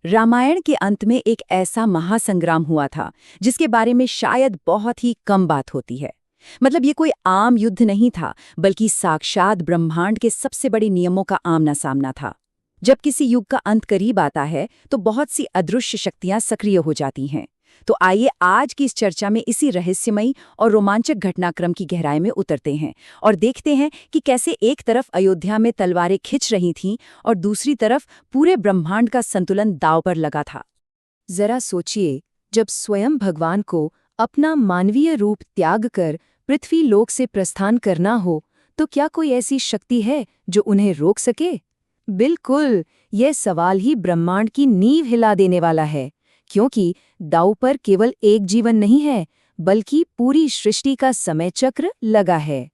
रामायण के अंत में एक ऐसा महासंग्राम हुआ था जिसके बारे में शायद बहुत ही कम बात होती है। मतलब ये कोई आम युद्ध नहीं था, बल्कि साक्षात ब्रह्मांड के सबसे बड़े नियमों का आमना सामना था। जब किसी युग का अंत करीब आता है तो बहुत सी अदृश्य शक्तियां सक्रिय हो जाती हैं। तो आइए आज की इस चर्चा में इसी रहस्यमयी और रोमांचक घटनाक्रम की गहराई में उतरते हैं और देखते हैं कि कैसे एक तरफ अयोध्या में तलवारें खिंच रही थीं और दूसरी तरफ पूरे ब्रह्मांड का संतुलन दांव पर लगा था। जरा सोचिए, जब स्वयं भगवान को अपना मानवीय रूप त्याग कर पृथ्वी लोक से प्रस्थान करना हो, तो क्या कोई ऐसी शक्ति है जो उन्हें रोक सके? बिल्कुल, यह सवाल ही ब्रह्मांड की नींव हिला देने वाला है, क्योंकि दांव पर केवल एक जीवन नहीं है, बल्कि पूरी सृष्टि का समय चक्र लगा है।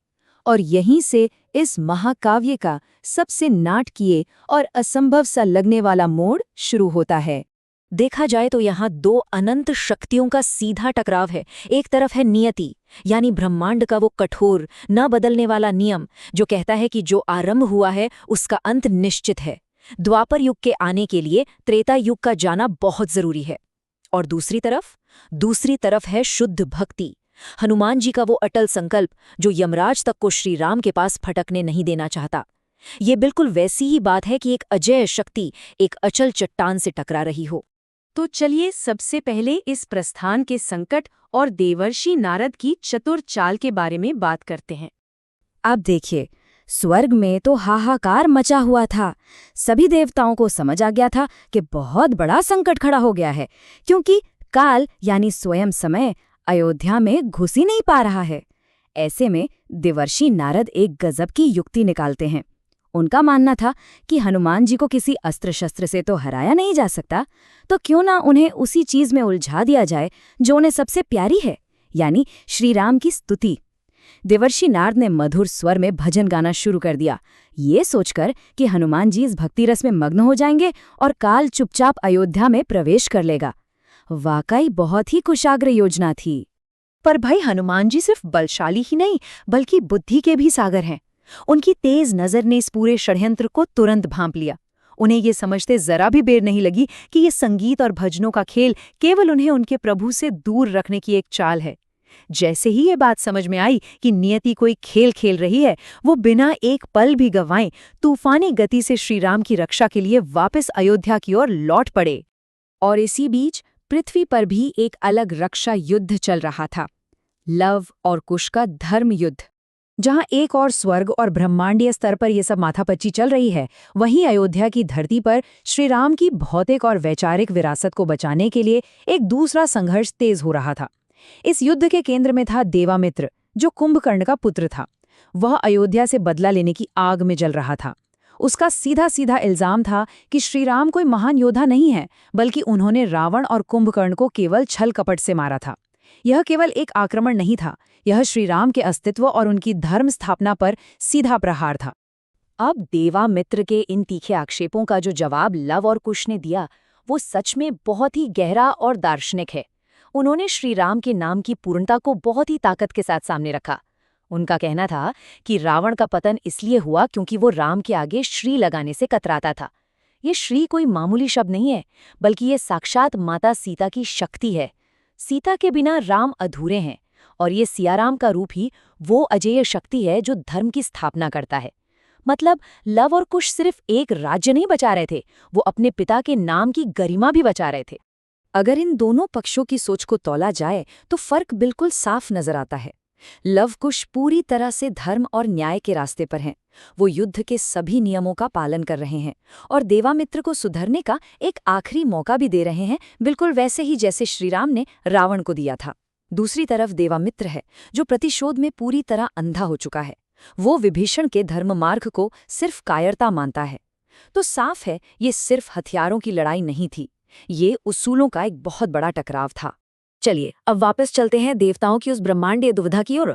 और यहीं से इस महाकाव्य का सबसे नाटकीय और असंभव सा लगने वाला मोड़ शुरू होता है। देखा जाए तो यहाँ दो अनंत शक्तियों का सीधा टकराव है। एक तरफ है नियति, यानी ब्रह्मांड का वो कठोर, न बदलने वाला नियम जो कहता है कि जो आरंभ हुआ है उसका अंत निश्चित है। द्वापर युग के आने के लिए त्रेता युग का जाना बहुत जरूरी है। और दूसरी तरफ है शुद्ध भक्ति, हनुमान जी का वो अटल संकल्प जो यमराज तक को श्री राम के पास फटकने नहीं देना चाहता। ये बिल्कुल वैसी ही बात है कि एक अजेय शक्ति एक अचल चट्टान से टकरा रही हो। तो चलिए सबसे पहले इस प्रस्थान के संकट और देवर्षि नारद की चतुर चाल के बारे में बात करते हैं। अब देखिए, स्वर्ग में तो हाहाकार मचा हुआ था। सभी देवताओं को समझ आ गया था कि बहुत बड़ा संकट खड़ा हो गया है, क्योंकि काल यानी स्वयं समय अयोध्या में घुस ही नहीं पा रहा है। ऐसे में देवर्षि नारद एक गजब की युक्ति निकालते हैं। उनका मानना था कि हनुमान जी को किसी अस्त्र शस्त्र से तो हराया नहीं जा सकता, तो क्यों ना उन्हें उसी चीज में उलझा दिया जाए जो उन्हें सबसे प्यारी है, यानी श्री राम की स्तुति। देवर्षि नारद ने मधुर स्वर में भजन गाना शुरू कर दिया, ये सोचकर कि हनुमान जी इस भक्ति रस में मग्न हो जाएंगे और काल चुपचाप अयोध्या में प्रवेश कर लेगा। वाकई बहुत ही कुशाग्र योजना थी। पर भाई, हनुमान जी सिर्फ बलशाली ही नहीं बल्कि बुद्धि के भी सागर हैं। उनकी तेज नजर ने इस पूरे षड्यंत्र को तुरंत भांप लिया। उन्हें ये समझते जरा भी देर नहीं लगी कि ये संगीत और भजनों का खेल केवल उन्हें उनके प्रभु से दूर रखने की एक चाल है। जैसे ही ये बात समझ में आई कि नियति कोई खेल खेल रही है, वो बिना एक पल भी गंवाए तूफानी गति से श्रीराम की रक्षा के लिए वापस अयोध्या की ओर लौट पड़े। और इसी बीच पृथ्वी पर भी एक अलग रक्षा युद्ध चल रहा था, लव और कुश का धर्म युद्ध। जहां एक और स्वर्ग और ब्रह्मांडीय स्तर पर यह सब माथापच्ची चल रही है, वहीं अयोध्या की धरती पर श्रीराम की भौतिक और वैचारिक विरासत को बचाने के लिए एक दूसरा संघर्ष तेज हो रहा था। इस युद्ध के केंद्र में था देवामित्र, जो कुंभकर्ण का पुत्र था। वह अयोध्या से बदला लेने की आग में जल रहा था। उसका सीधा सीधा इल्जाम था कि श्रीराम कोई महान योद्धा नहीं है, बल्कि उन्होंने रावण और कुंभकर्ण को केवल छल कपट से मारा था। यह केवल एक आक्रमण नहीं था, यह श्रीराम के अस्तित्व और उनकी धर्म स्थापना पर सीधा प्रहार था। अब देवामित्र के इन तीखे आक्षेपों का जो जवाब लव और कुश ने दिया, वो सच में बहुत ही गहरा और दार्शनिक है। उन्होंने श्रीराम के नाम की पूर्णता को बहुत ही ताकत के साथ सामने रखा। उनका कहना था कि रावण का पतन इसलिए हुआ क्योंकि वो राम के आगे श्री लगाने से कतराता था। ये श्री कोई मामूली शब्द नहीं है, बल्कि ये साक्षात माता सीता की शक्ति है। सीता के बिना राम अधूरे हैं, और ये सियाराम का रूप ही वो अजेय शक्ति है जो धर्म की स्थापना करता है। मतलब लव और कुश सिर्फ एक राज्य नहीं बचा रहे थे, वो अपने पिता के नाम की गरिमा भी बचा रहे थे। अगर इन दोनों पक्षों की सोच को तौला जाए तो फर्क बिल्कुल साफ नजर आता है। लव कुश पूरी तरह से धर्म और न्याय के रास्ते पर हैं। वो युद्ध के सभी नियमों का पालन कर रहे हैं और देवामित्र को सुधरने का एक आखिरी मौका भी दे रहे हैं, बिल्कुल वैसे ही जैसे श्रीराम ने रावण को दिया था। दूसरी तरफ देवामित्र है, जो प्रतिशोध में पूरी तरह अंधा हो चुका है। वो विभीषण के धर्म मार्ग को सिर्फ कायरता मानता है। तो साफ है, ये सिर्फ हथियारों की लड़ाई नहीं थी, ये उसूलों का एक बहुत बड़ा टकराव था। चलिए अब वापस चलते हैं देवताओं की उस ब्रह्मांडीय दुविधा की ओर।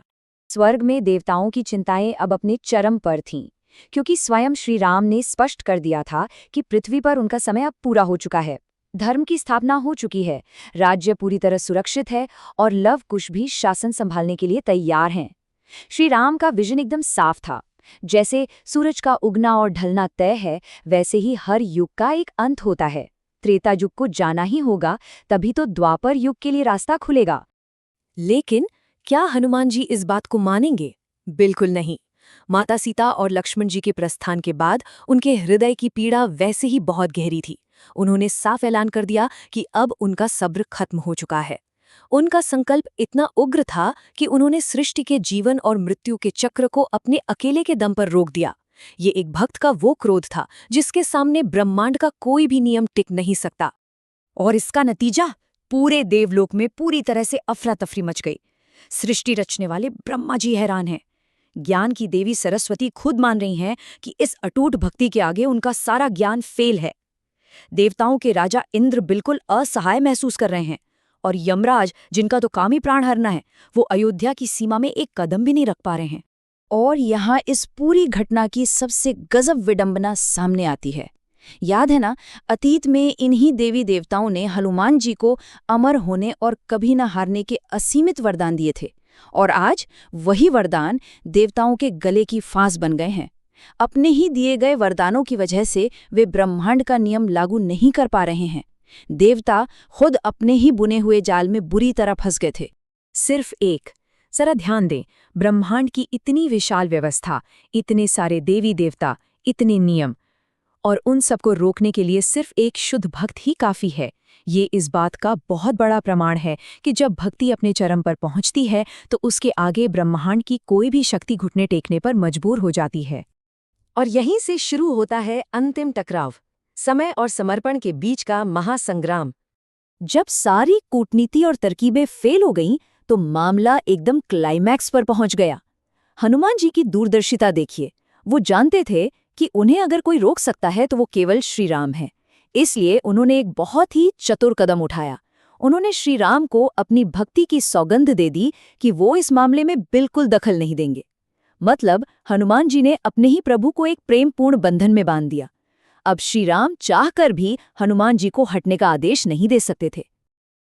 स्वर्ग में देवताओं की चिंताएं अब अपने चरम पर थीं, क्योंकि स्वयं श्री राम ने स्पष्ट कर दिया था कि पृथ्वी पर उनका समय अब पूरा हो चुका है। धर्म की स्थापना हो चुकी है, राज्य पूरी तरह सुरक्षित है और लव कुश भी शासन संभालने के लिए तैयार हैं। श्री राम का विजन एकदम साफ था। जैसे सूरज का उगना और ढलना तय है, वैसे ही हर युग का एक अंत होता है। त्रेता युग को जाना ही होगा, तभी तो द्वापर युग के लिए रास्ता खुलेगा। लेकिन क्या हनुमान जी इस बात को मानेंगे? बिल्कुल नहीं। माता सीता और लक्ष्मण जी के प्रस्थान के बाद उनके हृदय की पीड़ा वैसे ही बहुत गहरी थी। उन्होंने साफ ऐलान कर दिया कि अब उनका सब्र खत्म हो चुका है। उनका संकल्प इतना उग्र था कि उन्होंने सृष्टि के जीवन और मृत्यु के चक्र को अपने अकेले के दम पर रोक दिया। ये एक भक्त का वो क्रोध था जिसके सामने ब्रह्मांड का कोई भी नियम टिक नहीं सकता। और इसका नतीजा, पूरे देवलोक में पूरी तरह से अफरा तफरी मच गई। सृष्टि रचने वाले ब्रह्मा जी हैरान हैं। ज्ञान की देवी सरस्वती खुद मान रही हैं कि इस अटूट भक्ति के आगे उनका सारा ज्ञान फेल है। देवताओं के राजा इंद्र बिल्कुल असहाय महसूस कर रहे हैं, और यमराज, जिनका तो काम ही प्राण हरना है, वो अयोध्या की सीमा में एक कदम भी नहीं रख पा रहे हैं। और यहाँ इस पूरी घटना की सबसे गजब विडंबना सामने आती है। याद है ना, अतीत में इन्हीं देवी देवताओं ने हनुमान जी को अमर होने और कभी न हारने के असीमित वरदान दिए थे, और आज वही वरदान देवताओं के गले की फांस बन गए हैं। अपने ही दिए गए वरदानों की वजह से वे ब्रह्मांड का नियम लागू नहीं कर पा रहे हैं। देवता खुद अपने ही बुने हुए जाल में बुरी तरह फंस गए थे। सिर्फ एक, जरा ध्यान दें, ब्रह्मांड की इतनी विशाल व्यवस्था, इतने सारे देवी देवता, इतने नियम, और उन सबको रोकने के लिए सिर्फ एक शुद्ध भक्त ही काफी है। ये इस बात का बहुत बड़ा प्रमाण है कि जब भक्ति अपने चरम पर पहुंचती है तो उसके आगे ब्रह्मांड की कोई भी शक्ति घुटने टेकने पर मजबूर हो जाती है। और यहीं से शुरू होता है अंतिम टकराव, समय और समर्पण के बीच का महासंग्राम। जब सारी कूटनीति और तरकीबें फेल हो गईं, तो मामला एकदम क्लाइमैक्स पर पहुंच गया। हनुमान जी की दूरदर्शिता देखिए। वो जानते थे कि उन्हें अगर कोई रोक सकता है तो वो केवल श्री राम है। इसलिए उन्होंने एक बहुत ही चतुर कदम उठाया। उन्होंने श्री राम को अपनी भक्ति की सौगंध दे दी कि वो इस मामले में बिल्कुल दखल नहीं देंगे। मतलब हनुमान जी ने अपने ही प्रभु को एक प्रेमपूर्ण बंधन में बांध दिया। अब श्री राम चाहकर भी हनुमान जी को हटने का आदेश नहीं दे सकते थे।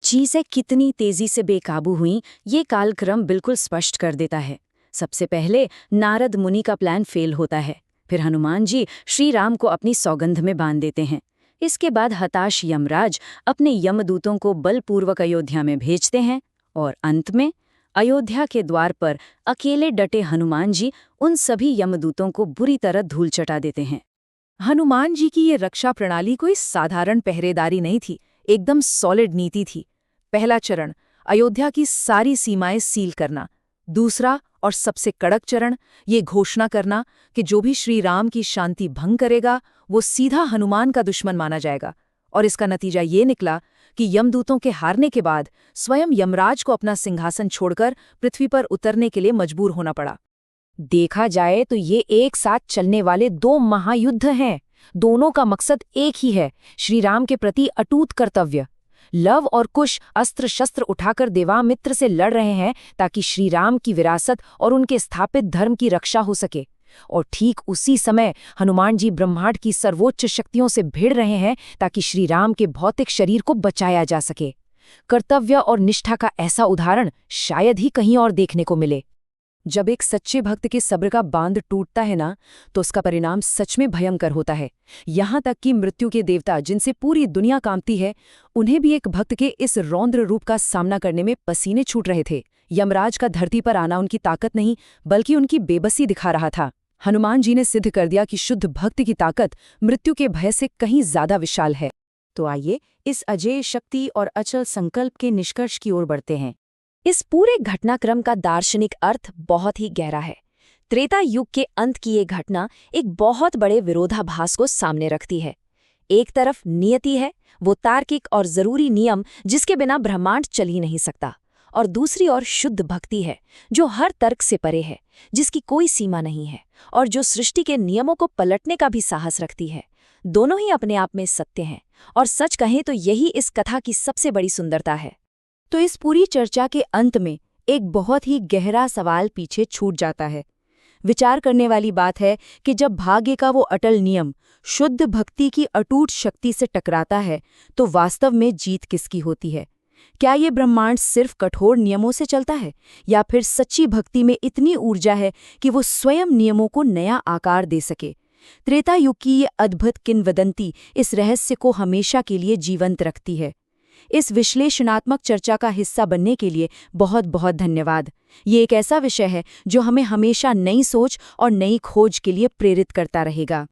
चीजें कितनी तेजी से बेकाबू हुईं, ये कालक्रम बिल्कुल स्पष्ट कर देता है। सबसे पहले नारद मुनि का प्लान फेल होता है, फिर हनुमान जी श्री राम को अपनी सौगंध में बांध देते हैं। इसके बाद हताश यमराज अपने यमदूतों को बलपूर्वक अयोध्या में भेजते हैं, और अंत में अयोध्या के द्वार पर अकेले डटे हनुमान जी उन सभी यमदूतों को बुरी तरह धूल चटा देते हैं। हनुमान जी की ये रक्षा प्रणाली कोई साधारण पहरेदारी नहीं थी, एकदम सॉलिड नीति थी। पहला चरण, अयोध्या की सारी सीमाएं सील करना। दूसरा और सबसे कड़क चरण, ये घोषणा करना कि जो भी श्री राम की शांति भंग करेगा वो सीधा हनुमान का दुश्मन माना जाएगा। और इसका नतीजा ये निकला कि यमदूतों के हारने के बाद स्वयं यमराज को अपना सिंहासन छोड़कर पृथ्वी पर उतरने के लिए मजबूर होना पड़ा। देखा जाए तो ये एक साथ चलने वाले दो महायुद्ध हैं। दोनों का मकसद एक ही है, श्री राम के प्रति अटूट कर्तव्य। लव और कुश अस्त्र शस्त्र उठाकर देवामित्र से लड़ रहे हैं ताकि श्री राम की विरासत और उनके स्थापित धर्म की रक्षा हो सके। और ठीक उसी समय हनुमान जी ब्रह्मांड की सर्वोच्च शक्तियों से भिड़ रहे हैं ताकि श्री राम के भौतिक शरीर को बचाया जा सके। कर्तव्य और निष्ठा का ऐसा उदाहरण शायद ही कहीं और देखने को मिले। जब एक सच्चे भक्त के सब्र का बांध टूटता है ना, तो उसका परिणाम सच में भयंकर होता है। यहाँ तक कि मृत्यु के देवता, जिनसे पूरी दुनिया कांपती है, उन्हें भी एक भक्त के इस रौद्र रूप का सामना करने में पसीने छूट रहे थे। यमराज का धरती पर आना उनकी ताकत नहीं, बल्कि उनकी बेबसी दिखा रहा था। हनुमान जी ने सिद्ध कर दिया कि शुद्ध भक्त की ताकत मृत्यु के भय से कहीं ज्यादा विशाल है। तो आइए इस अजेय शक्ति और अचल संकल्प के निष्कर्ष की ओर बढ़ते हैं। इस पूरे घटनाक्रम का दार्शनिक अर्थ बहुत ही गहरा है। त्रेता युग के अंत की ये घटना एक बहुत बड़े विरोधाभास को सामने रखती है। एक तरफ नियति है, वो तार्किक और जरूरी नियम जिसके बिना ब्रह्मांड चल ही नहीं सकता, और दूसरी ओर शुद्ध भक्ति है जो हर तर्क से परे है, जिसकी कोई सीमा नहीं है और जो सृष्टि के नियमों को पलटने का भी साहस रखती है। दोनों ही अपने आप में सत्य हैं, और सच कहें तो यही इस कथा की सबसे बड़ी सुंदरता है। तो इस पूरी चर्चा के अंत में एक बहुत ही गहरा सवाल पीछे छूट जाता है। विचार करने वाली बात है कि जब भाग्य का वो अटल नियम शुद्ध भक्ति की अटूट शक्ति से टकराता है, तो वास्तव में जीत किसकी होती है? क्या ये ब्रह्मांड सिर्फ कठोर नियमों से चलता है, या फिर सच्ची भक्ति में इतनी ऊर्जा है कि वो स्वयं नियमों को नया आकार दे सके? त्रेता युग की ये अद्भुत किंवदंती इस रहस्य को हमेशा के लिए जीवंत रखती है। इस विश्लेषणात्मक चर्चा का हिस्सा बनने के लिए बहुत बहुत धन्यवाद। ये एक ऐसा विषय है जो हमें हमेशा नई सोच और नई खोज के लिए प्रेरित करता रहेगा।